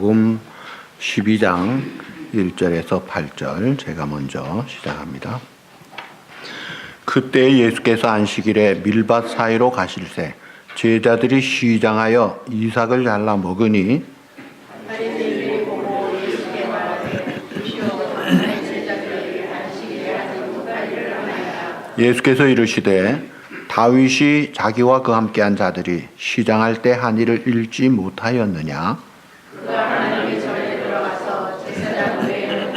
요한복음 12장 1절에서 8절 제가 먼저 시작합니다. 그때 예수께서 안식일에 밀밭 사이로 가실새 제자들이 시장하여 이삭을 잘라 먹으니 예수께서 이르시되 다윗이 자기와 그 함께한 자들이 시장할 때 한 일을 읽지 못하였느냐? 그가 하나님의 전에 들어가서 제사장 외에는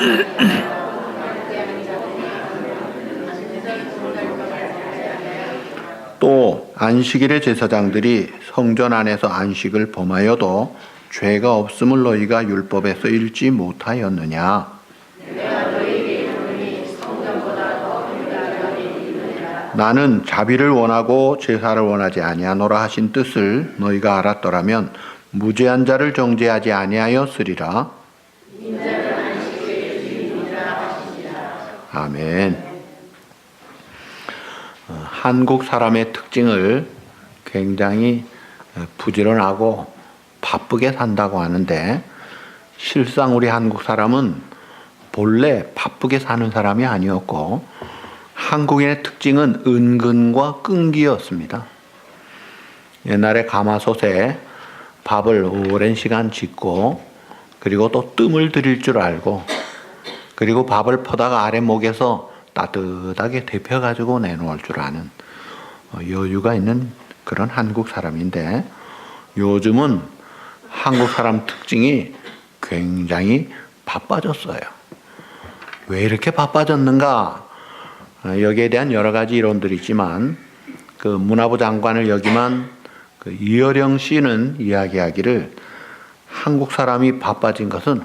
또 안식일의 제사장들이 성전 안에서 안식을 범하여도 죄가 없음을 너희가 율법에서 읽지 못하였느냐? 나는 자비를 원하고 제사를 원하지 아니하노라 하신 뜻을 너희가 알았더라면 무죄한 자를 정죄하지 아니하였으리라. 아멘. 한국 사람의 특징을 굉장히 부지런하고 바쁘게 산다고 하는데 실상 우리 한국 사람은 본래 바쁘게 사는 사람이 아니었고 한국인의 특징은 은근과 끈기였습니다. 옛날에 가마솥에 밥을 오랜 시간 짓고 그리고 또 뜸을 들일 줄 알고 그리고 밥을 퍼다가 아랫목에서 따뜻하게 데펴가지고 내놓을 줄 아는 여유가 있는 그런 한국 사람인데 요즘은 한국 사람 특징이 굉장히 바빠졌어요. 왜 이렇게 바빠졌는가? 여기에 대한 여러 가지 이론들이 있지만 그 문화부 장관을 역임한 그 이어령 씨는 이야기하기를 한국 사람이 바빠진 것은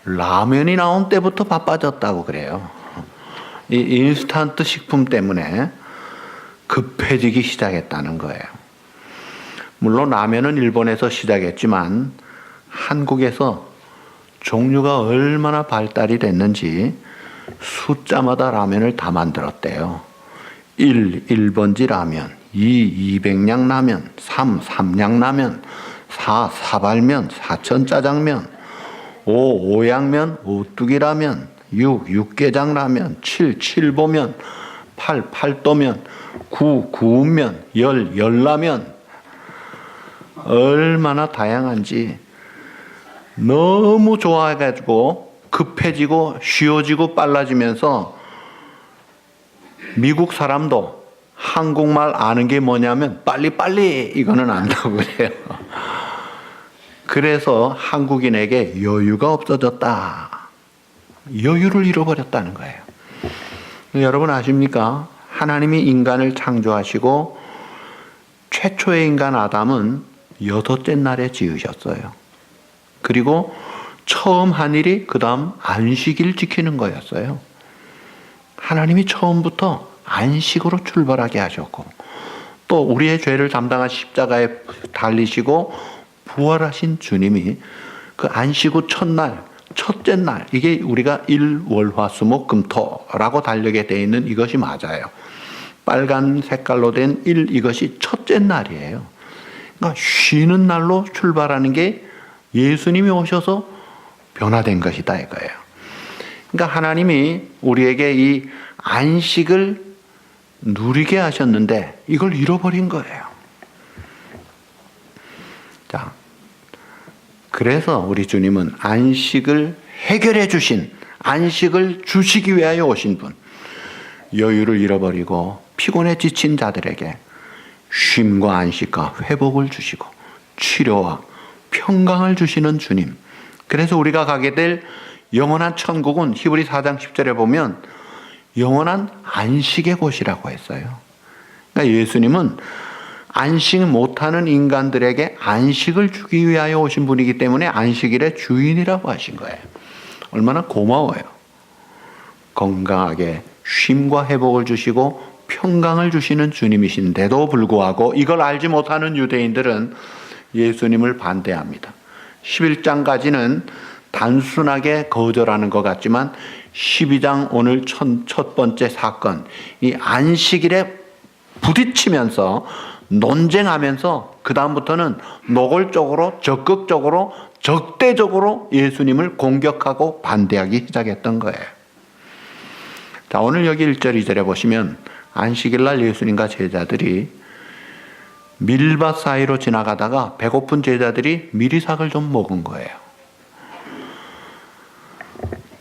라면이 나온 때부터 바빠졌다고 그래요. 이 인스턴트 식품 때문에 급해지기 시작했다는 거예요. 물론 라면은 일본에서 시작했지만 한국에서 종류가 얼마나 발달이 됐는지 숫자마다 라면을 다 만들었대요. 1, 1번지 라면, 2, 200냥 라면, 3, 3냥 라면, 4, 사발면, 4천 짜장면, 5, 5양면, 오뚜기 라면, 6, 육개장 라면, 7, 칠보면, 8, 팔도면, 9, 구운면, 10, 열라면. 얼마나 다양한지 너무 좋아해가지고 급해지고 쉬워지고 빨라지면서 미국 사람도 한국말 아는 게 뭐냐면 빨리빨리 이거는 안다고 그래요. 그래서 한국인에게 여유가 없어졌다. 여유를 잃어버렸다는 거예요. 여러분 아십니까? 하나님이 인간을 창조하시고 최초의 인간 아담은 6째 날에 지으셨어요. 그리고 처음 한 일이 그 다음 안식일 지키는 거였어요. 하나님이 처음부터 안식으로 출발하게 하셨고 또 우리의 죄를 담당한 십자가에 달리시고 부활하신 주님이 그 안식 후 첫날, 첫째 날 이게 우리가 일월화수목금토라고 달력에 되어 있는 이것이 맞아요. 빨간 색깔로 된 이것이 첫째 날이에요. 그러니까 쉬는 날로 출발하는 게 예수님이 오셔서 변화된 것이다 이거예요. 그러니까 하나님이 우리에게 이 안식을 누리게 하셨는데 이걸 잃어버린 거예요. 자, 그래서 우리 주님은 안식을 해결해 주신, 안식을 주시기 위하여 오신 분, 여유를 잃어버리고 피곤에 지친 자들에게 쉼과 안식과 회복을 주시고 치료와 평강을 주시는 주님. 그래서 우리가 가게 될 영원한 천국은 히브리 4장 10절에 보면 영원한 안식의 곳이라고 했어요. 그러니까 예수님은 안식 못하는 인간들에게 안식을 주기 위하여 오신 분이기 때문에 안식일의 주인이라고 하신 거예요. 얼마나 고마워요. 건강하게 쉼과 회복을 주시고 평강을 주시는 주님이신데도 불구하고 이걸 알지 못하는 유대인들은 예수님을 반대합니다. 11장까지는 단순하게 거절하는 것 같지만 12장 오늘 첫 번째 사건 이 안식일에 부딪히면서 논쟁하면서 그 다음부터는 노골적으로 적극적으로 적대적으로 예수님을 공격하고 반대하기 시작했던 거예요. 자, 오늘 여기 1절 2절에 보시면 안식일 날 예수님과 제자들이 밀밭 사이로 지나가다가 배고픈 제자들이 미리삭을 좀 먹은 거예요.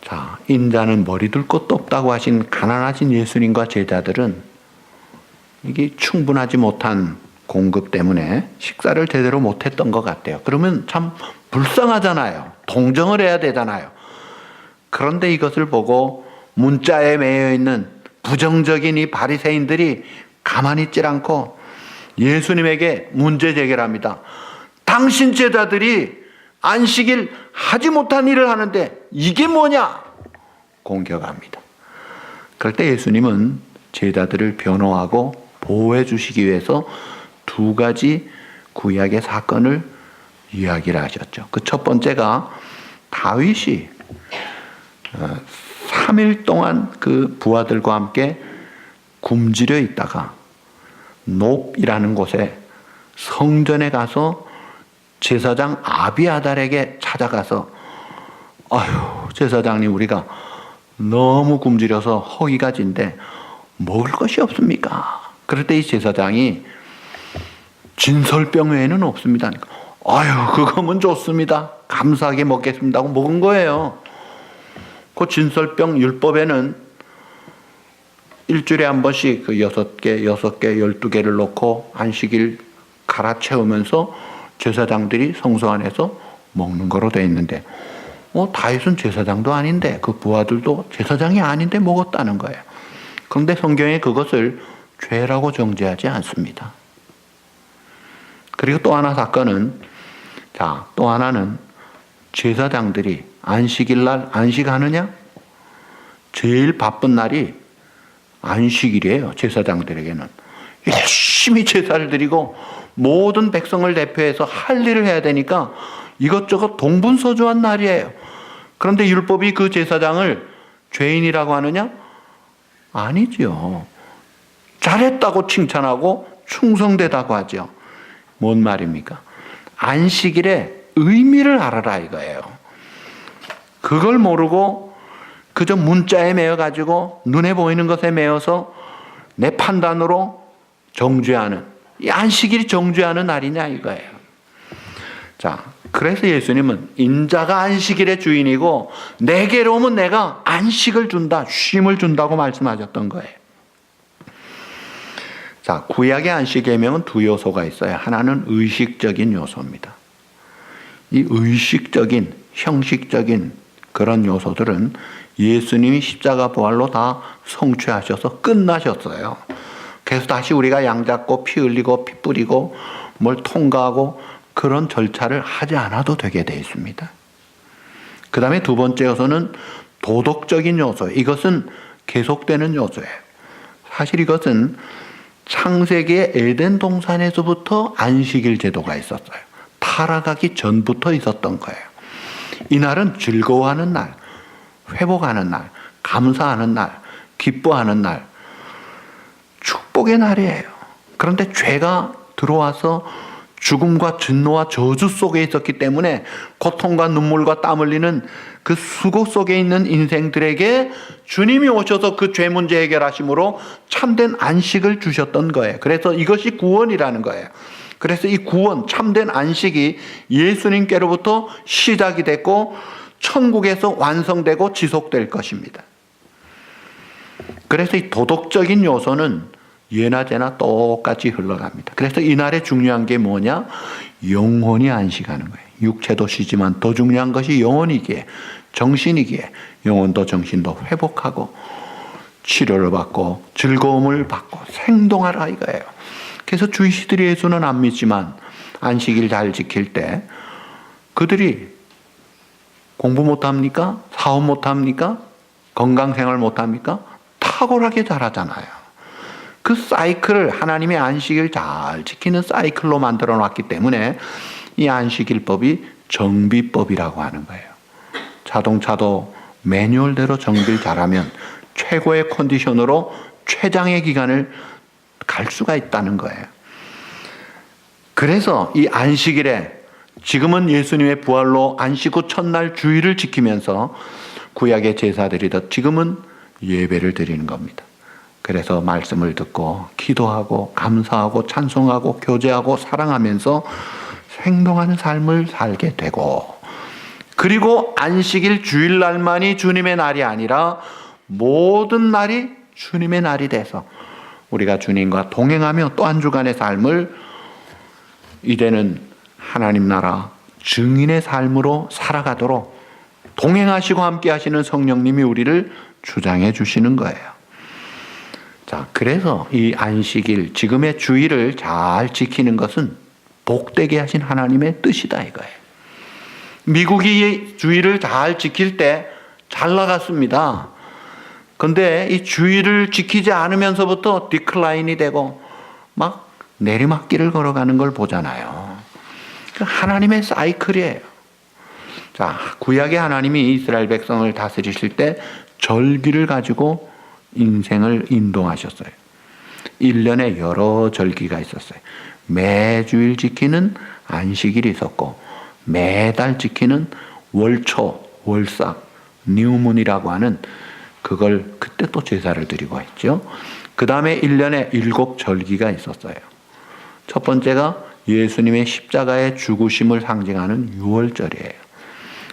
자, 인자는 머리 둘 곳도 없다고 하신 가난하신 예수님과 제자들은 이게 충분하지 못한 공급 때문에 식사를 제대로 못했던 것 같아요. 그러면 참 불쌍하잖아요. 동정을 해야 되잖아요. 그런데 이것을 보고 문자에 매여 있는 부정적인 이 바리새인들이 가만히 있질 않고 예수님에게 문제 제기합니다. 당신 제자들이 안식일 하지 못한 일을 하는데 이게 뭐냐? 공격합니다. 그럴 때 예수님은 제자들을 변호하고 보호해 주시기 위해서 두 가지 구약의 사건을 이야기를 하셨죠. 그 첫 번째가 다윗이 3일 동안 그 부하들과 함께 굶주려 있다가 놉이라는 곳에 성전에 가서 제사장 아비아달에게 찾아가서 아유 제사장님 우리가 너무 굶주려서 허기가 진데 먹을 것이 없습니까? 그럴 때 이 제사장이 진설병 외에는 없습니다. 아유 그거면 좋습니다. 감사하게 먹겠습니다 하고 먹은 거예요. 그 진설병 율법에는 일주일에 한 번씩 그 6개, 12개를 놓고 안식일 갈아채우면서 제사장들이 성소 안에서 먹는 거로 되어 있는데 다윗은 제사장도 아닌데 그 부하들도 제사장이 아닌데 먹었다는 거예요. 그런데 성경에 그것을 죄라고 정죄하지 않습니다. 그리고 또 하나 사건은 또 하나는 제사장들이 안식일 날 안식하느냐? 제일 바쁜 날이 안식일이에요. 제사장들에게는 열심히 제사를 드리고 모든 백성을 대표해서 할 일을 해야 되니까 이것저것 동분서주한 날이에요. 그런데 율법이 그 제사장을 죄인이라고 하느냐? 아니죠. 잘했다고 칭찬하고 충성되다고 하죠. 뭔 말입니까? 안식일의 의미를 알아라 이거예요. 그걸 모르고 그저 문자에 매여가지고 눈에 보이는 것에 매여서 내 판단으로 정죄하는, 이 안식일이 정죄하는 날이냐 이거예요. 자, 그래서 예수님은 인자가 안식일의 주인이고 내게로 오면 내가 안식을 준다, 쉼을 준다고 말씀하셨던 거예요. 자, 구약의 안식 계명은 두 요소가 있어요. 하나는 의식적인 요소입니다. 이 의식적인, 형식적인 그런 요소들은 예수님이 십자가 부활로 다 성취하셔서 끝나셨어요. 그래서 다시 우리가 양 잡고 피 흘리고 피 뿌리고 뭘 통과하고 그런 절차를 하지 않아도 되게 되어 있습니다. 그 다음에 두 번째 요소는 도덕적인 요소예요. 이것은 계속되는 요소예요. 사실 이것은 창세기의 에덴 동산에서부터 안식일 제도가 있었어요. 타락하기 전부터 있었던 거예요. 이날은 즐거워하는 날, 회복하는 날, 감사하는 날, 기뻐하는 날, 축복의 날이에요. 그런데 죄가 들어와서 죽음과 진노와 저주 속에 있었기 때문에 고통과 눈물과 땀 흘리는 그 수고 속에 있는 인생들에게 주님이 오셔서 그 죄 문제 해결하심으로 참된 안식을 주셨던 거예요. 그래서 이것이 구원이라는 거예요. 그래서 이 구원, 참된 안식이 예수님께로부터 시작이 됐고 천국에서 완성되고 지속될 것입니다. 그래서 이 도덕적인 요소는 예나 제나 똑같이 흘러갑니다. 그래서 이날에 중요한 게 뭐냐? 영혼이 안식하는 거예요. 육체도 쉬지만 더 중요한 것이 영혼이기에, 정신이기에 영혼도 정신도 회복하고 치료를 받고 즐거움을 받고 생동하라 이거예요. 그래서 주의시들이 예수는 안 믿지만 안식일 잘 지킬 때 그들이 공부 못합니까? 사업 못합니까? 건강생활 못합니까? 탁월하게 잘하잖아요. 그 사이클을 하나님의 안식일 잘 지키는 사이클로 만들어 놨기 때문에 이 안식일법이 정비법이라고 하는 거예요. 자동차도 매뉴얼대로 정비를 잘하면 최고의 컨디션으로 최장의 기간을 갈 수가 있다는 거예요. 그래서 이 안식일에 지금은 예수님의 부활로 안식 후 첫날 주일을 지키면서 구약의 제사드리듯 지금은 예배를 드리는 겁니다. 그래서 말씀을 듣고 기도하고 감사하고 찬송하고 교제하고 사랑하면서 행동하는 삶을 살게 되고, 그리고 안식일 주일날만이 주님의 날이 아니라 모든 날이 주님의 날이 돼서 우리가 주님과 동행하며 또 한 주간의 삶을 이제는 하나님 나라 증인의 삶으로 살아가도록 동행하시고 함께 하시는 성령님이 우리를 주장해 주시는 거예요. 자, 그래서 이 안식일, 지금의 주일을 잘 지키는 것은 복되게 하신 하나님의 뜻이다 이거예요. 미국이 주일을 잘 지킬 때 잘 나갔습니다. 근데 이 주일을 지키지 않으면서부터 디클라인이 되고 막 내리막길을 걸어가는 걸 보잖아요. 하나님의 사이클이에요. 자, 구약의 하나님이 이스라엘 백성을 다스리실 때 절기를 가지고 인생을 인도하셨어요. 1년에 여러 절기가 있었어요. 매주일 지키는 안식일이 있었고, 매달 지키는 월초, 월삭, 뉴문이라고 하는 그걸 그때 또 제사를 드리고 했죠. 그 다음에 1년에 7절기가 있었어요. 첫 번째가 예수님의 십자가의 죽으심을 상징하는 유월절이에요.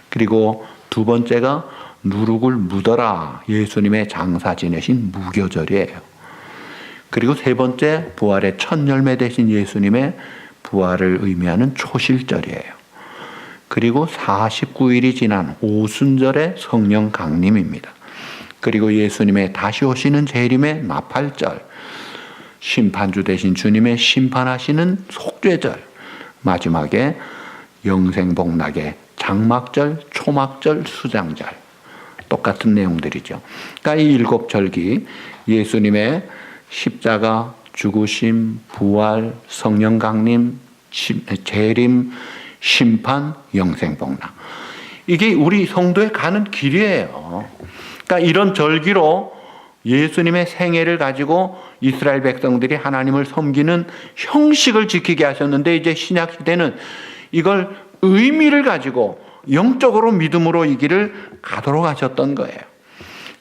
그리고 두 번째가 누룩을 묻어라, 예수님의 장사 지내신 무교절이에요. 그리고 세 번째, 부활의 첫 열매 되신 예수님의 부활을 의미하는 초실절이에요. 그리고 49일이 지난 오순절의 성령 강림입니다. 그리고 예수님의 다시 오시는 재림의 나팔절, 심판주 되신 주님의 심판하시는 속죄절, 마지막에 영생복락의 장막절, 초막절, 수장절, 똑같은 내용들이죠. 그러니까 이 7절기, 예수님의 십자가, 죽으심, 부활, 성령 강림, 재림, 심판, 영생복락, 이게 우리 성도에 가는 길이에요. 그러니까 이런 절기로 예수님의 생애를 가지고 이스라엘 백성들이 하나님을 섬기는 형식을 지키게 하셨는데, 이제 신약 시대는 이걸 의미를 가지고 영적으로 믿음으로 이 길을 가도록 하셨던 거예요.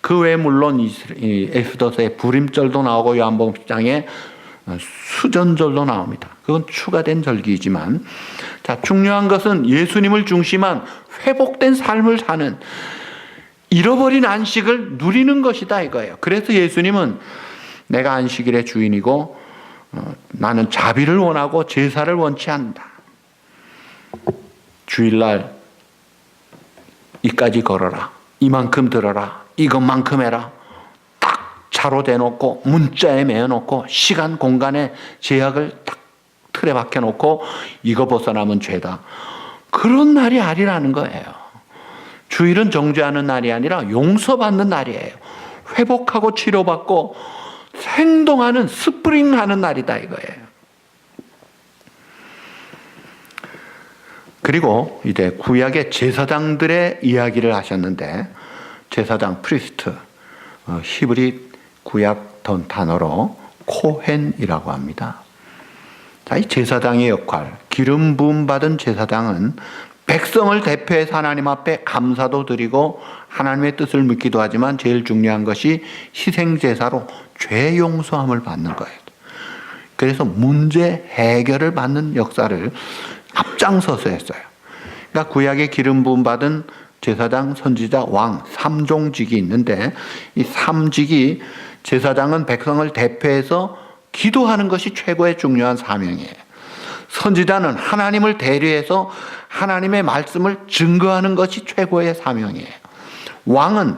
그 외에 물론 에스더서에 부림절도 나오고 요한복음 10장에 수전절도 나옵니다. 그건 추가된 절기이지만, 자, 중요한 것은 예수님을 중심한 회복된 삶을 사는, 잃어버린 안식을 누리는 것이다 이거예요. 그래서 예수님은 내가 안식일의 주인이고 나는 자비를 원하고 제사를 원치 않는다. 주일날 이까지 걸어라, 이만큼 들어라, 이것만큼 해라, 딱 차로 대놓고 문자에 매어놓고 시간 공간에 제약을 딱 틀에 박혀놓고 이거 벗어나면 죄다, 그런 날이 아니라는 거예요. 주일은 정죄하는 날이 아니라 용서받는 날이에요. 회복하고 치료받고 행동하는, 스프링하는 날이다 이거예요. 그리고 이제 구약의 제사장들의 이야기를 하셨는데, 제사장, 프리스트, 히브리 구약 단어로 코헨이라고 합니다. 자, 이 제사장의 역할, 기름 부음 받은 제사장은 백성을 대표해서 하나님 앞에 감사도 드리고 하나님의 뜻을 묻기도 하지만 제일 중요한 것이 희생제사로 죄 용서함을 받는 거예요. 그래서 문제 해결을 받는 역사를 앞장서서 했어요. 그러니까 구약의 기름 부음 받은 제사장, 선지자, 왕 3종직이 있는데, 이 3직이, 제사장은 백성을 대표해서 기도하는 것이 최고의 중요한 사명이에요. 선지자는 하나님을 대리해서 하나님의 말씀을 증거하는 것이 최고의 사명이에요. 왕은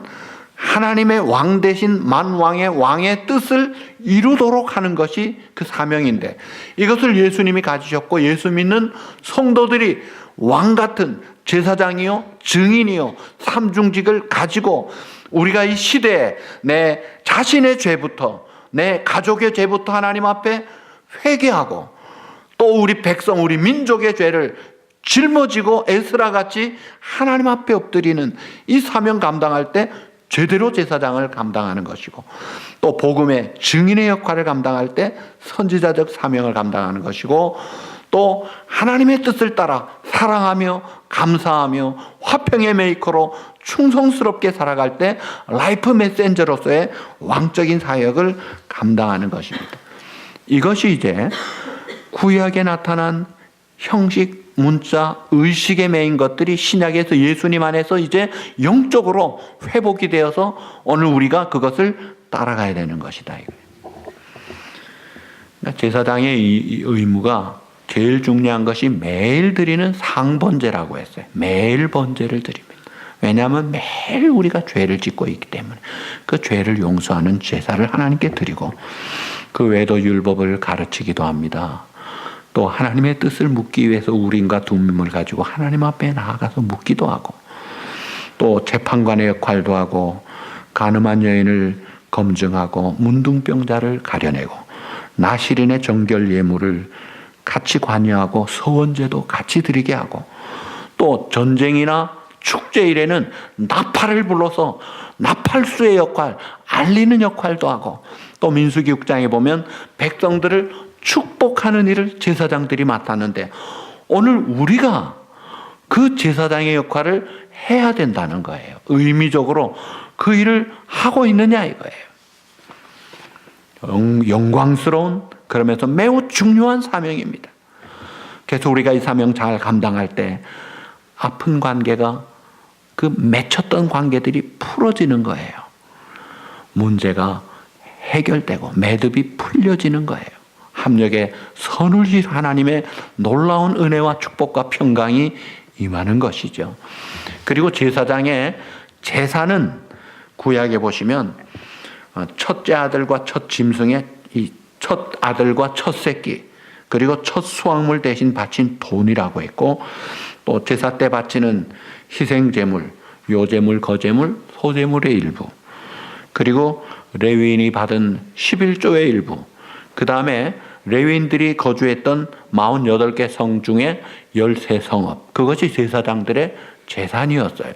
하나님의 왕 대신 만왕의 왕의 뜻을 이루도록 하는 것이 그 사명인데, 이것을 예수님이 가지셨고 예수 믿는 성도들이 왕 같은 제사장이요 증인이요 삼중직을 가지고 우리가 이 시대에 내 자신의 죄부터, 내 가족의 죄부터 하나님 앞에 회개하고, 또 우리 백성, 우리 민족의 죄를 짊어지고 에스라같이 하나님 앞에 엎드리는 이 사명 감당할 때 제대로 제사장을 감당하는 것이고, 또 복음의 증인의 역할을 감당할 때 선지자적 사명을 감당하는 것이고, 또 하나님의 뜻을 따라 사랑하며 감사하며 화평의 메이커로 충성스럽게 살아갈 때 라이프 메신저로서의 왕적인 사역을 감당하는 것입니다. 이것이 이제 구약에 나타난 형식, 문자, 의식에 매인 것들이 신약에서 예수님 안에서 이제 영적으로 회복이 되어서 오늘 우리가 그것을 따라가야 되는 것이다. 제사장의 이 의무가 제일 중요한 것이 매일 드리는 상번제라고 했어요. 매일 번제를 드립니다. 왜냐하면 매일 우리가 죄를 짓고 있기 때문에 그 죄를 용서하는 제사를 하나님께 드리고, 그 외에도 율법을 가르치기도 합니다. 또 하나님의 뜻을 묻기 위해서 우림과 둠밈을 가지고 하나님 앞에 나아가서 묻기도 하고, 또 재판관의 역할도 하고, 간음한 여인을 검증하고 문둥병자를 가려내고, 나시린의 정결 예물을 같이 관여하고 서원제도 같이 드리게 하고, 또 전쟁이나 축제일에는 나팔을 불러서 나팔수의 역할, 알리는 역할도 하고, 또 민수기 6장에 보면 백성들을 축복하는 일을 제사장들이 맡았는데, 오늘 우리가 그 제사장의 역할을 해야 된다는 거예요. 의미적으로 그 일을 하고 있느냐 이거예요. 영광스러운, 그러면서 매우 중요한 사명입니다. 그래서 우리가 이 사명 잘 감당할 때 아픈 관계가, 그 맺혔던 관계들이 풀어지는 거예요. 문제가 해결되고 매듭이 풀려지는 거예요. 합력의 선을 하나님의 놀라운 은혜와 축복과 평강이 임하는 것이죠. 그리고 제사장의 제사는 구약에 보시면 첫째 아들과 첫 짐승의 이 첫 아들과 첫 새끼, 그리고 첫 수확물 대신 바친 돈이라고 했고, 또 제사 때 바치는 희생제물, 요제물, 거제물, 소제물의 일부, 그리고 레위인이 받은 11조의 일부, 그 다음에 레위인들이 거주했던 48개 성 중에 13성읍, 그것이 제사장들의 재산이었어요.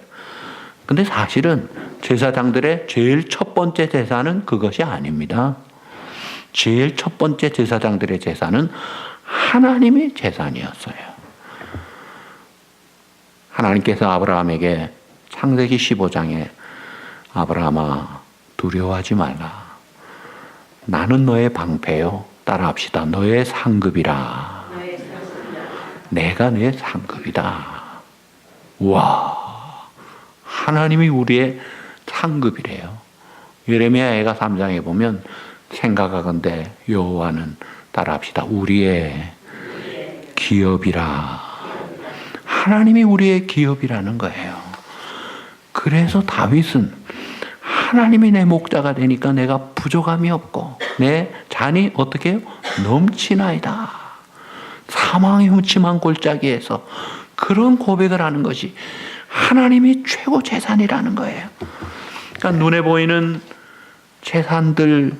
근데 사실은 제사장들의 제일 첫 번째 재산은 그것이 아닙니다. 제일 첫 번째 제사장들의 재산은 하나님의 재산이었어요. 하나님께서 아브라함에게 창세기 15장에 아브라함아 두려워하지 말라. 나는 너의 방패요. 따라합시다. 너의 상급이라. 내가 내 상급이다. 와, 하나님이 우리의 상급이래요. 예레미야 3장에 보면 생각하건대 여호와는, 따라합시다, 우리의 기업이라. 하나님이 우리의 기업이라는 거예요. 그래서 다윗은 하나님이 내 목자가 되니까 내가 부족함이 없고 내 잔이 어떻게 해요? 넘치나이다. 사망의 흠침한 골짜기에서 그런 고백을 하는 것이 하나님이 최고 재산이라는 거예요. 그러니까 눈에 보이는 재산들,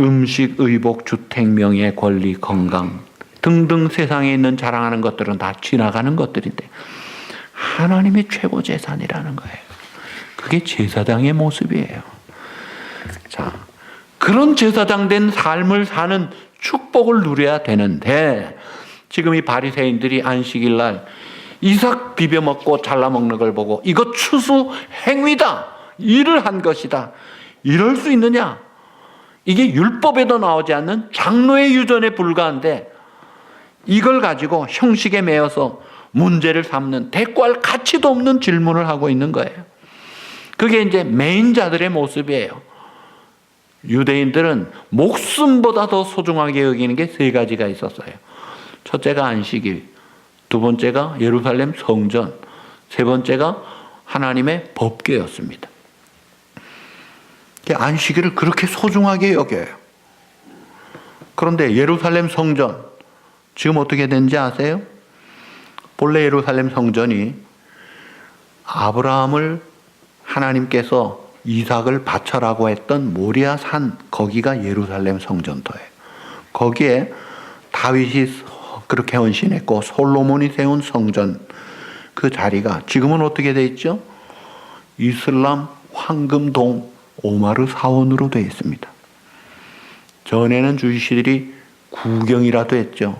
음식, 의복, 주택, 명예, 권리, 건강 등등 세상에 있는 자랑하는 것들은 다 지나가는 것들인데 하나님이 최고 재산이라는 거예요. 그게 제사장의 모습이에요. 자, 그런 제사장 된 삶을 사는 축복을 누려야 되는데, 지금 이 바리새인들이 안식일 날 이삭 비벼 먹고 잘라 먹는 걸 보고 이거 추수 행위다, 일을 한 것이다, 이럴 수 있느냐? 이게 율법에도 나오지 않는 장로의 유전에 불과한데 이걸 가지고 형식에 매여서 문제를 삼는, 대꾸할 가치도 없는 질문을 하고 있는 거예요. 그게 이제 매인자들의 모습이에요. 유대인들은 목숨보다 더 소중하게 여기는 게 세 가지가 있었어요. 첫째가 안식일, 두 번째가 예루살렘 성전, 세 번째가 하나님의 법궤였습니다. 안식일을 그렇게 소중하게 여겨요. 그런데 예루살렘 성전, 지금 어떻게 된지 아세요? 본래 예루살렘 성전이 아브라함을 하나님께서 이삭을 바쳐라고 했던 모리아 산, 거기가 예루살렘 성전터예요. 거기에 다윗이 그렇게 헌신했고 솔로몬이 세운 성전, 그 자리가 지금은 어떻게 돼 있죠? 이슬람 황금동 오마르 사원으로 되어 있습니다. 전에는 주지시들이 구경이라도 했죠.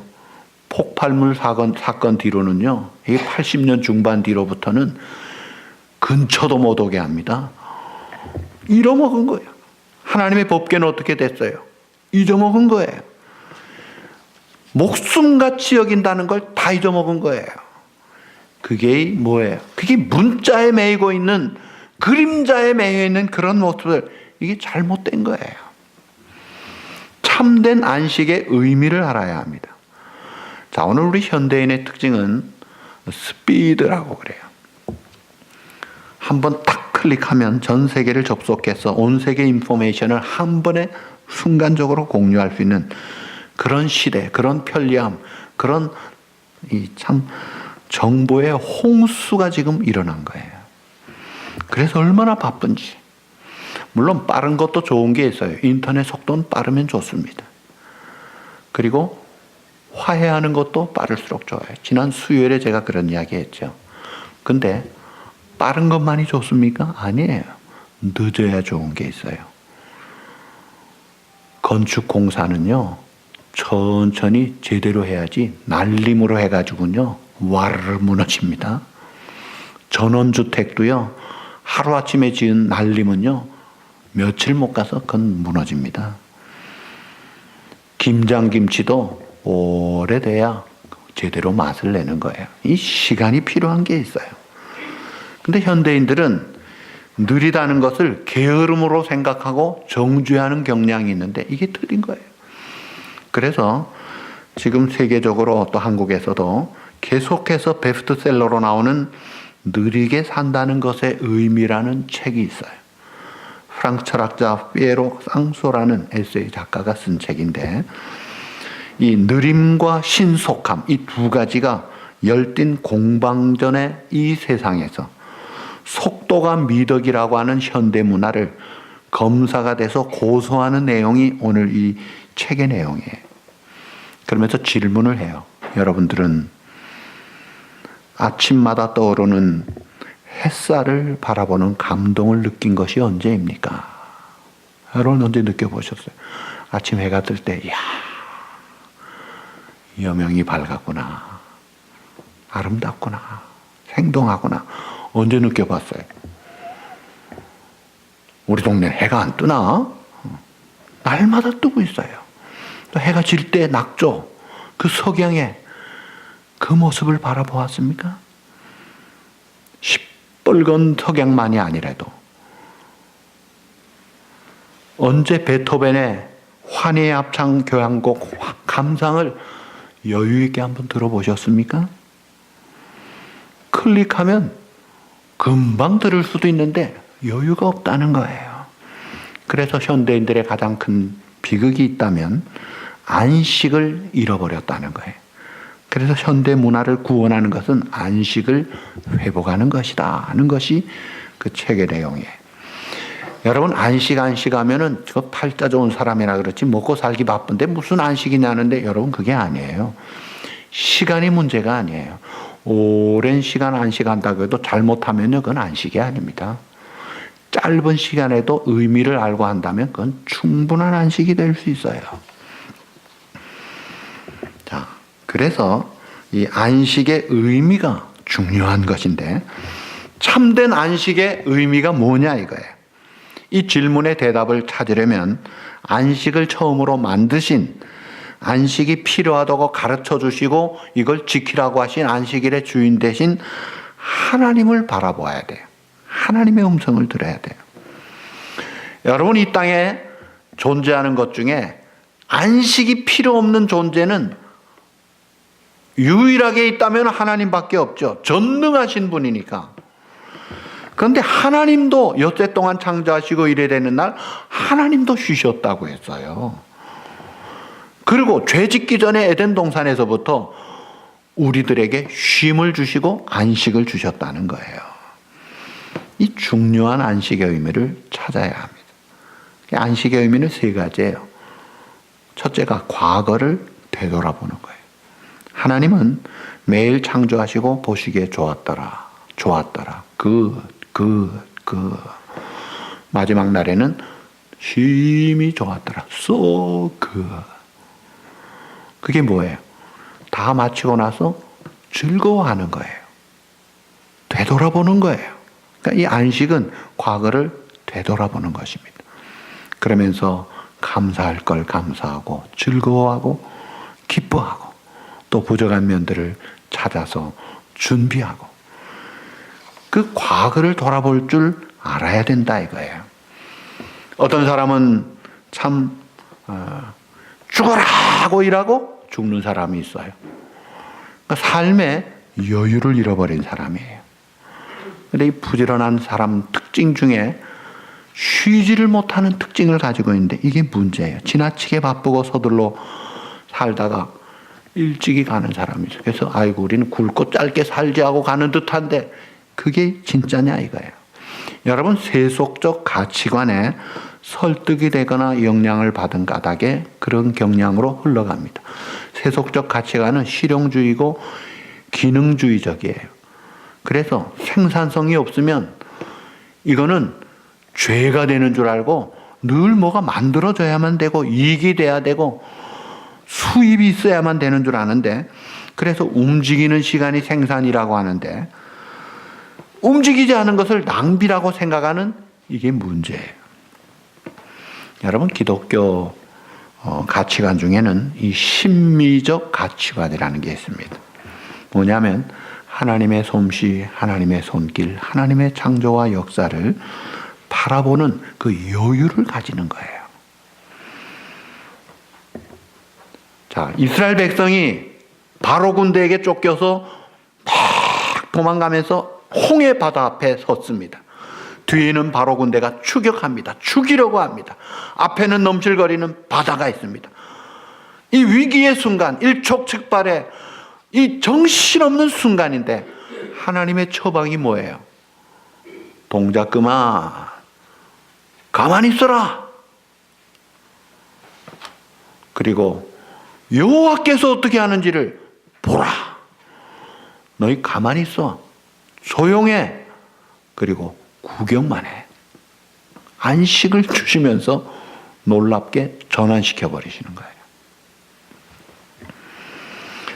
폭발물 사건 뒤로는요, 이게 80년 중반 뒤로부터는 근처도 못 오게 합니다. 잃어먹은 거예요. 하나님의 법궤는 어떻게 됐어요? 잊어먹은 거예요. 목숨같이 여긴다는 걸 다 잊어먹은 거예요. 그게 뭐예요? 그게 문자에 매이고 있는, 그림자에 매여 있는 그런 모습을, 이게 잘못된 거예요. 참된 안식의 의미를 알아야 합니다. 자, 오늘 우리 현대인의 특징은 스피드라고 그래요. 한번 딱 클릭하면 전 세계를 접속해서 온 세계 인포메이션을 한 번에 순간적으로 공유할 수 있는 그런 시대, 그런 편리함, 그런 참 정보의 홍수가 지금 일어난 거예요. 그래서 얼마나 바쁜지. 물론 빠른 것도 좋은 게 있어요. 인터넷 속도는 빠르면 좋습니다. 그리고 화해하는 것도 빠를수록 좋아요. 지난 수요일에 제가 그런 이야기 했죠. 근데 빠른 것만이 좋습니까? 아니에요. 늦어야 좋은 게 있어요. 건축 공사는요, 천천히 제대로 해야지 날림으로 해가지고요 와르르 무너집니다. 전원주택도요, 하루아침에 지은 날림은요 며칠 못 가서 그건 무너집니다. 김장김치도 오래돼야 제대로 맛을 내는 거예요. 이 시간이 필요한 게 있어요. 근데 현대인들은 느리다는 것을 게으름으로 생각하고 정죄하는 경향이 있는데 이게 틀린 거예요. 그래서 지금 세계적으로 또 한국에서도 계속해서 베스트셀러로 나오는 느리게 산다는 것의 의미라는 책이 있어요. 프랑스 철학자 피에로 쌍소라는 에세이 작가가 쓴 책인데, 이 느림과 신속함, 이 두 가지가 열띤 공방전의 이 세상에서 속도가 미덕이라고 하는 현대 문화를 검사가 돼서 고소하는 내용이 오늘 이 책의 내용이에요. 그러면서 질문을 해요. 여러분들은 아침마다 떠오르는 햇살을 바라보는 감동을 느낀 것이 언제입니까? 여러분 언제 느껴보셨어요? 아침 해가 뜰 때, 이야, 여명이 밝았구나, 아름답구나, 생동하구나. 언제 느껴봤어요? 우리 동네는 해가 안 뜨나? 날마다 뜨고 있어요. 또 해가 질 때 낙조, 그 석양에 그 모습을 바라보았습니까? 시뻘건 석양만이 아니라도 언제 베토벤의 환희의 합창 교향곡 감상을 여유 있게 한번 들어보셨습니까? 클릭하면 금방 들을 수도 있는데 여유가 없다는 거예요. 그래서 현대인들의 가장 큰 비극이 있다면 안식을 잃어버렸다는 거예요. 그래서 현대 문화를 구원하는 것은 안식을 회복하는 것이다 하는 것이 그 책의 내용이에요. 여러분, 안식하면은 저 팔자 좋은 사람이라 그렇지 먹고 살기 바쁜데 무슨 안식이냐는데, 여러분 그게 아니에요. 시간이 문제가 아니에요. 오랜 시간 안식한다고 해도 잘못하면요 그건 안식이 아닙니다. 짧은 시간에도 의미를 알고 한다면 그건 충분한 안식이 될 수 있어요. 자, 그래서 이 안식의 의미가 중요한 것인데, 참된 안식의 의미가 뭐냐 이거예요. 이 질문의 대답을 찾으려면 안식을 처음으로 만드신, 안식이 필요하다고 가르쳐 주시고 이걸 지키라고 하신 안식일의 주인 되신 하나님을 바라보아야 돼요. 하나님의 음성을 들어야 돼요. 여러분, 이 땅에 존재하는 것 중에 안식이 필요 없는 존재는 유일하게 있다면 하나님밖에 없죠. 전능하신 분이니까. 그런데 하나님도 엿새 동안 창조하시고 이래 되는 날 하나님도 쉬셨다고 했어요. 그리고 죄 짓기 전에 에덴 동산에서부터 우리들에게 쉼을 주시고 안식을 주셨다는 거예요. 이 중요한 안식의 의미를 찾아야 합니다. 안식의 의미는 세 가지예요. 첫째가 과거를 되돌아보는 거예요. 하나님은 매일 창조하시고 보시기에 좋았더라. 마지막 날에는 심히 좋았더라. So good. 그게 뭐예요? 다 마치고 나서 즐거워하는 거예요. 되돌아보는 거예요. 그러니까 이 안식은 과거를 되돌아보는 것입니다. 그러면서 감사할 걸 감사하고 즐거워하고 기뻐하고 또 부족한 면들을 찾아서 준비하고 그 과거를 돌아볼 줄 알아야 된다 이거예요. 어떤 사람은 참 죽어라 하고 일하고 죽는 사람이 있어요. 그러니까 삶의 여유를 잃어버린 사람이에요. 그런데 이 부지런한 사람 특징 중에 쉬지를 못하는 특징을 가지고 있는데 이게 문제예요. 지나치게 바쁘고 서둘러 살다가 일찍이 가는 사람이 있어요. 그래서 아이고 우리는 굵고 짧게 살지 하고 가는 듯한데 그게 진짜냐 이거예요. 여러분 세속적 가치관에 설득이 되거나 영향을 받은 까닭에 그런 경향으로 흘러갑니다. 세속적 가치관은 실용주의고 기능주의적이에요. 그래서 생산성이 없으면 이거는 죄가 되는 줄 알고 늘 뭐가 만들어져야만 되고 이익이 돼야 되고 수입이 있어야만 되는 줄 아는데 그래서 움직이는 시간이 생산이라고 하는데 움직이지 않은 것을 낭비라고 생각하는 이게 문제예요. 여러분 기독교 가치관 중에는 이 신미적 가치관이라는 게 있습니다. 뭐냐면 하나님의 솜씨, 하나님의 손길, 하나님의 창조와 역사를 바라보는 그 여유를 가지는 거예요. 자, 이스라엘 백성이 바로 군대에게 쫓겨서 막 도망가면서 홍해 바다 앞에 섰습니다. 뒤에는 바로 군대가 추격합니다. 죽이려고 합니다. 앞에는 넘실거리는 바다가 있습니다. 이 위기의 순간, 일촉즉발의 이 정신없는 순간인데 하나님의 처방이 뭐예요? 동작 그만. 가만히 있어라. 그리고 여호와께서 어떻게 하는지를 보라. 너희 가만히 있어. 조용해. 그리고 구경만 해. 안식을 주시면서 놀랍게 전환시켜 버리시는 거예요.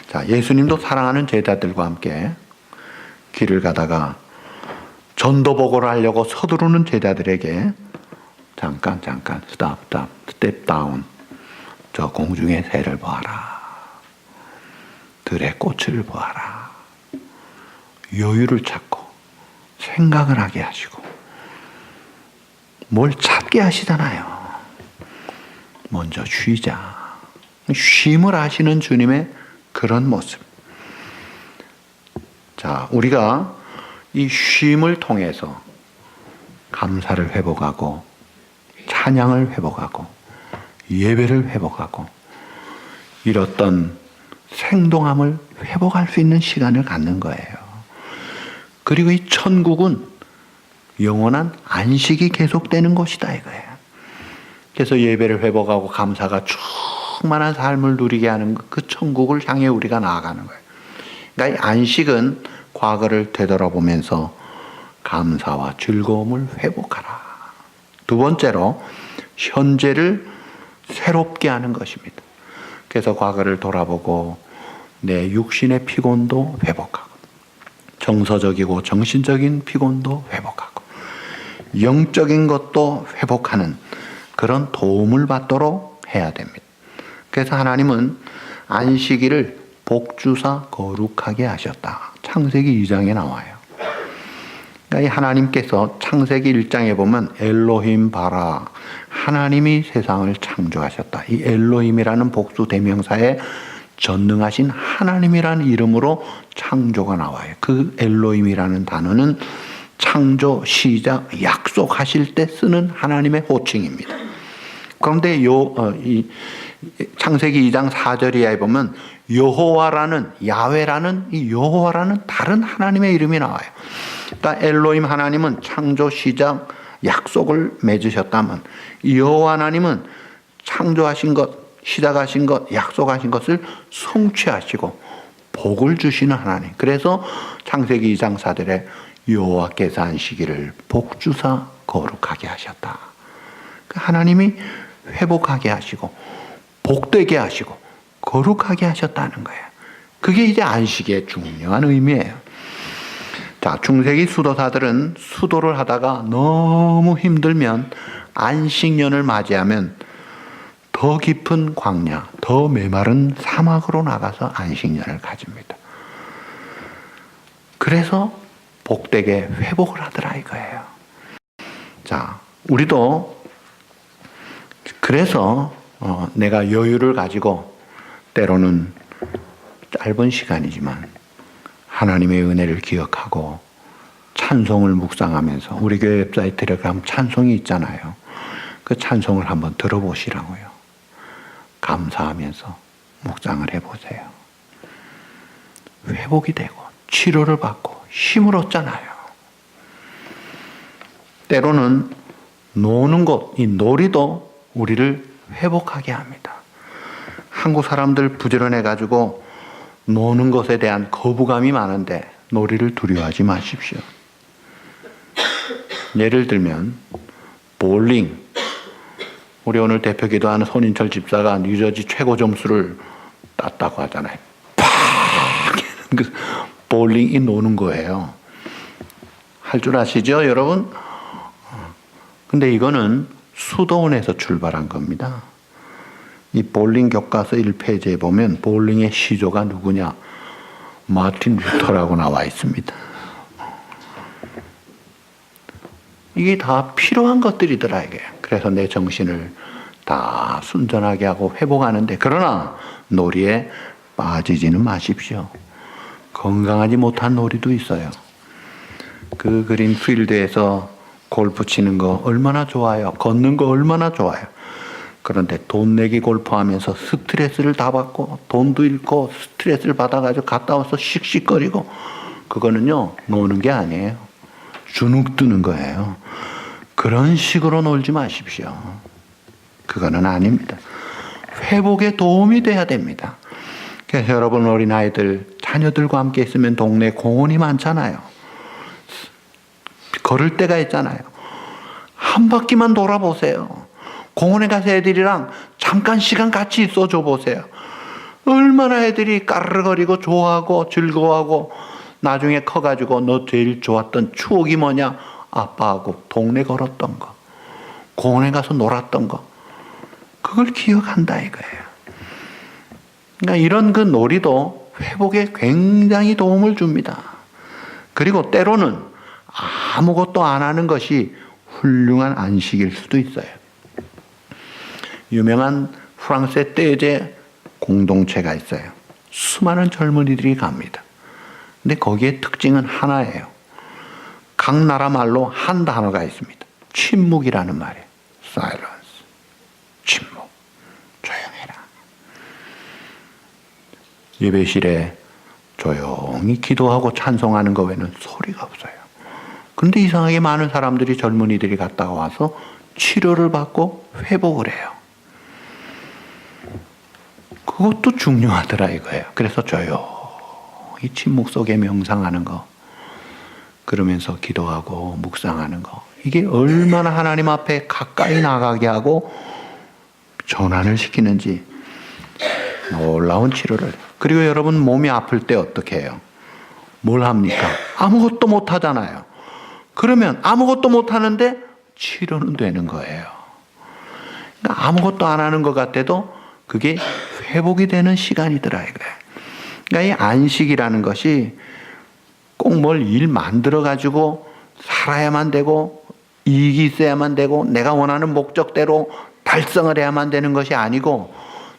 자, 예수님도 사랑하는 제자들과 함께 길을 가다가 전도보고를 하려고 서두르는 제자들에게 잠깐 스텝 다운. 저 공중의 새를 보아라. 들의 꽃을 보아라. 여유를 찾고 생각을 하게 하시고 뭘 찾게 하시잖아요. 먼저 쉬자. 쉼을 하시는 주님의 그런 모습. 자, 우리가 이 쉼을 통해서 감사를 회복하고 찬양을 회복하고 예배를 회복하고 잃었던 생동함을 회복할 수 있는 시간을 갖는 거예요. 그리고 이 천국은 영원한 안식이 계속되는 곳이다 이거예요. 그래서 예배를 회복하고 감사가 충만한 삶을 누리게 하는 그 천국을 향해 우리가 나아가는 거예요. 그러니까 이 안식은 과거를 되돌아보면서 감사와 즐거움을 회복하라. 두 번째로 현재를 새롭게 하는 것입니다. 그래서 과거를 돌아보고 내 육신의 피곤도 회복하고 정서적이고 정신적인 피곤도 회복하고 영적인 것도 회복하는 그런 도움을 받도록 해야 됩니다. 그래서 하나님은 안식일을 복주사 거룩하게 하셨다. 창세기 2장에 나와요. 그러니까 이 하나님께서 창세기 1장에 보면 엘로힘 바라 하나님이 세상을 창조하셨다. 이 엘로힘이라는 복수 대명사에 전능하신 하나님이라는 이름으로 창조가 나와요. 그 엘로힘이라는 단어는 창조, 시작, 약속하실 때 쓰는 하나님의 호칭입니다. 그런데 이 창세기 2장 4절 이하에 보면 여호와라는 야훼라는 이 여호와라는 다른 하나님의 이름이 나와요. 그러니까 엘로힘 하나님은 창조, 시작, 약속을 맺으셨다면 여호와 하나님은 창조하신 것, 시작하신 것, 약속하신 것을 성취하시고 복을 주시는 하나님. 그래서 창세기 2장 4절에 여호와께서 안식일을 복주사 거룩하게 하셨다. 하나님이 회복하게 하시고 복되게 하시고 거룩하게 하셨다는 거예요. 그게 이제 안식의 중요한 의미예요. 자, 중세기 수도사들은 수도를 하다가 너무 힘들면 안식년을 맞이하면 더 깊은 광야, 더 메마른 사막으로 나가서 안식년을 가집니다. 그래서 복되게 회복을 하더라 이거예요. 자, 우리도 그래서 내가 여유를 가지고 때로는 짧은 시간이지만 하나님의 은혜를 기억하고 찬송을 묵상하면서 우리 교회 웹사이트에 가면 찬송이 있잖아요. 그 찬송을 한번 들어보시라고요. 감사하면서 묵상을 해보세요. 회복이 되고 치료를 받고 힘을 얻잖아요. 때로는 노는 것, 이 놀이도 우리를 회복하게 합니다. 한국 사람들 부지런해가지고 노는 것에 대한 거부감이 많은데 놀이를 두려워하지 마십시오. 예를 들면 볼링. 우리 오늘 대표 기도하는 손인철 집사가 뉴저지 최고 점수를 땄다고 하잖아요. 팍! 볼링이 노는 거예요. 할 줄 아시죠, 여러분? 근데 이거는 수도원에서 출발한 겁니다. 이 볼링 교과서 1페이지에 보면 볼링의 시조가 누구냐? 마틴 루터라고 나와 있습니다. 이게 다 필요한 것들이더라 이게. 그래서 내 정신을 다 순전하게 하고 회복하는데, 그러나 놀이에 빠지지는 마십시오. 건강하지 못한 놀이도 있어요. 그 그린필드에서 골프 치는 거 얼마나 좋아요. 걷는 거 얼마나 좋아요. 그런데 돈 내기 골프하면서 스트레스를 다 받고 돈도 잃고 스트레스를 받아가지고 갔다 와서 씩씩거리고, 그거는요 노는 게 아니에요. 주눅 드는 거예요. 그런 식으로 놀지 마십시오. 그거는 아닙니다. 회복에 도움이 돼야 됩니다. 그래서 여러분 어린아이들 자녀들과 함께 있으면 동네 공원이 많잖아요. 걸을 때가 있잖아요. 한 바퀴만 돌아보세요. 공원에 가서 애들이랑 잠깐 시간 같이 있어줘 보세요. 얼마나 애들이 까르르거리고 좋아하고 즐거워하고, 나중에 커가지고 너 제일 좋았던 추억이 뭐냐? 아빠하고 동네 걸었던 거, 공원에 가서 놀았던 거, 그걸 기억한다 이거예요. 그러니까 이런 그 놀이도 회복에 굉장히 도움을 줍니다. 그리고 때로는 아무것도 안 하는 것이 훌륭한 안식일 수도 있어요. 유명한 프랑스의 떼제 공동체가 있어요. 수많은 젊은이들이 갑니다. 근데 거기에 특징은 하나예요. 각 나라 말로 한 단어가 있습니다. 침묵이라는 말이에요. silence. 침묵. 조용해라. 예배실에 조용히 기도하고 찬송하는 거 외에는 소리가 없어요. 그런데 이상하게 많은 사람들이, 젊은이들이 갔다가 와서 치료를 받고 회복을 해요. 그것도 중요하더라 이거예요. 그래서 조용히 침묵 속에 명상하는 거, 그러면서 기도하고 묵상하는 거, 이게 얼마나 하나님 앞에 가까이 나가게 하고 전환을 시키는지 놀라운 치료를. 그리고 여러분 몸이 아플 때 어떻게 해요? 뭘 합니까? 아무것도 못 하잖아요. 그러면 아무것도 못 하는데 치료는 되는 거예요. 그러니까 아무것도 안 하는 것 같아도 그게 회복이 되는 시간이더라 이거예요. 그러니까 이 안식이라는 것이 꼭 뭘 일 만들어 가지고 살아야만 되고 이익이 있어야만 되고 내가 원하는 목적대로 달성을 해야만 되는 것이 아니고,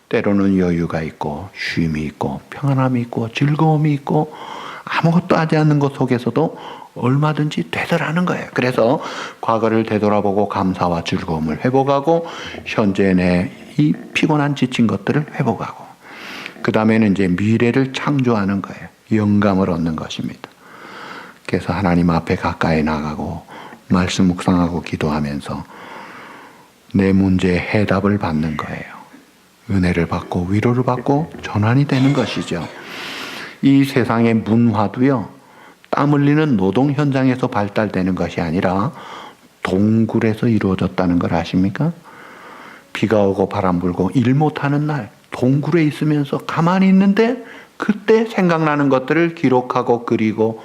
때로는 여유가 있고 쉼이 있고 평안함이 있고 즐거움이 있고 아무것도 하지 않는 것 속에서도 얼마든지 되더라는 거예요. 그래서 과거를 되돌아보고 감사와 즐거움을 회복하고, 현재 내 이 피곤한 지친 것들을 회복하고, 그 다음에는 이제 미래를 창조하는 거예요. 영감을 얻는 것입니다. 그래서 하나님 앞에 가까이 나가고 말씀 묵상하고 기도하면서 내 문제에 해답을 받는 거예요. 은혜를 받고 위로를 받고 전환이 되는 것이죠. 이 세상의 문화도요, 땀 흘리는 노동 현장에서 발달되는 것이 아니라 동굴에서 이루어졌다는 걸 아십니까? 비가 오고 바람 불고 일 못하는 날 동굴에 있으면서 가만히 있는데 그때 생각나는 것들을 기록하고 그리고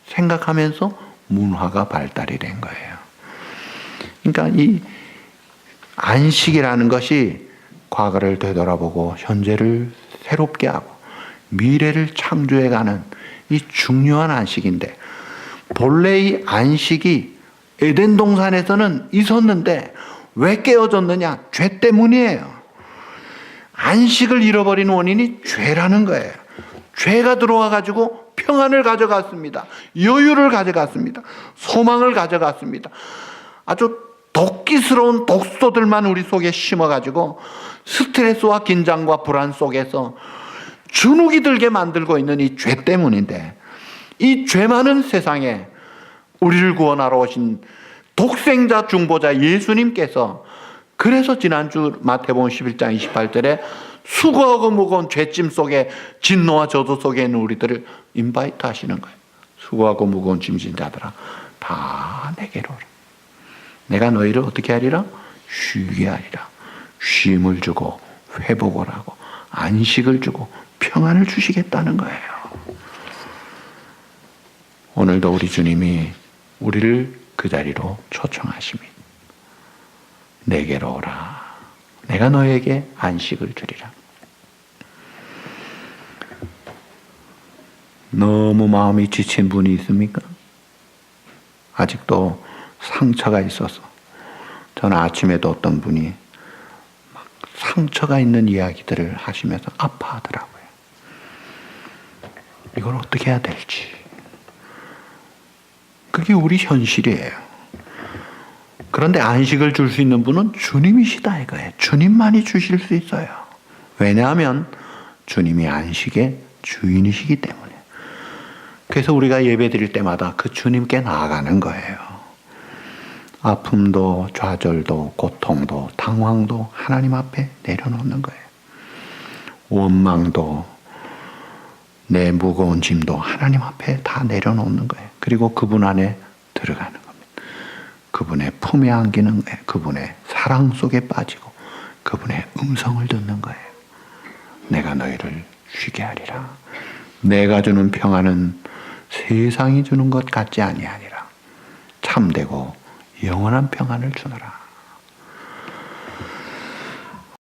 생각하면서 문화가 발달이 된 거예요. 그러니까 이 안식이라는 것이 과거를 되돌아보고 현재를 새롭게 하고 미래를 창조해가는 이 중요한 안식인데, 본래 이 안식이 에덴 동산에서는 있었는데 왜 깨어졌느냐? 죄 때문이에요. 안식을 잃어버린 원인이 죄라는 거예요. 죄가 들어와 가지고 평안을 가져갔습니다. 여유를 가져갔습니다. 소망을 가져갔습니다. 아주 독기스러운 독소들만 우리 속에 심어가지고 스트레스와 긴장과 불안 속에서 주눅이 들게 만들고 있는 이 죄 때문인데, 이 죄 많은 세상에 우리를 구원하러 오신 독생자 중보자 예수님께서, 그래서 지난주 마태복음 11장 28절에 수고하고 무거운 죄짐 속에 진노와 저주 속에 있는 우리들을 인바이트 하시는 거예요. 수고하고 무거운 짐진 자들아 다 내게로 오라. 내가 너희를 어떻게 하리라? 쉬게 하리라. 쉼을 주고 회복을 하고 안식을 주고 평안을 주시겠다는 거예요. 오늘도 우리 주님이 우리를 그 자리로 초청하십니다. 내게로 오라. 내가 너에게 안식을 주리라. 너무 마음이 지친 분이 있습니까? 아직도 상처가 있어서. 저는 아침에도 어떤 분이 막 상처가 있는 이야기들을 하시면서 아파하더라고요. 이걸 어떻게 해야 될지. 그게 우리 현실이에요. 그런데 안식을 줄 수 있는 분은 주님이시다 이거예요. 주님만이 주실 수 있어요. 왜냐하면 주님이 안식의 주인이시기 때문에. 그래서 우리가 예배 드릴 때마다 그 주님께 나아가는 거예요. 아픔도 좌절도 고통도 당황도 하나님 앞에 내려놓는 거예요. 원망도 내 무거운 짐도 하나님 앞에 다 내려놓는 거예요. 그리고 그분 안에 들어가는 겁니다. 그분의 품에 안기는 거예요. 그분의 사랑 속에 빠지고 그분의 음성을 듣는 거예요. 내가 너희를 쉬게 하리라. 내가 주는 평안은 세상이 주는 것 같지 아니하니라. 참되고 영원한 평안을 주노라.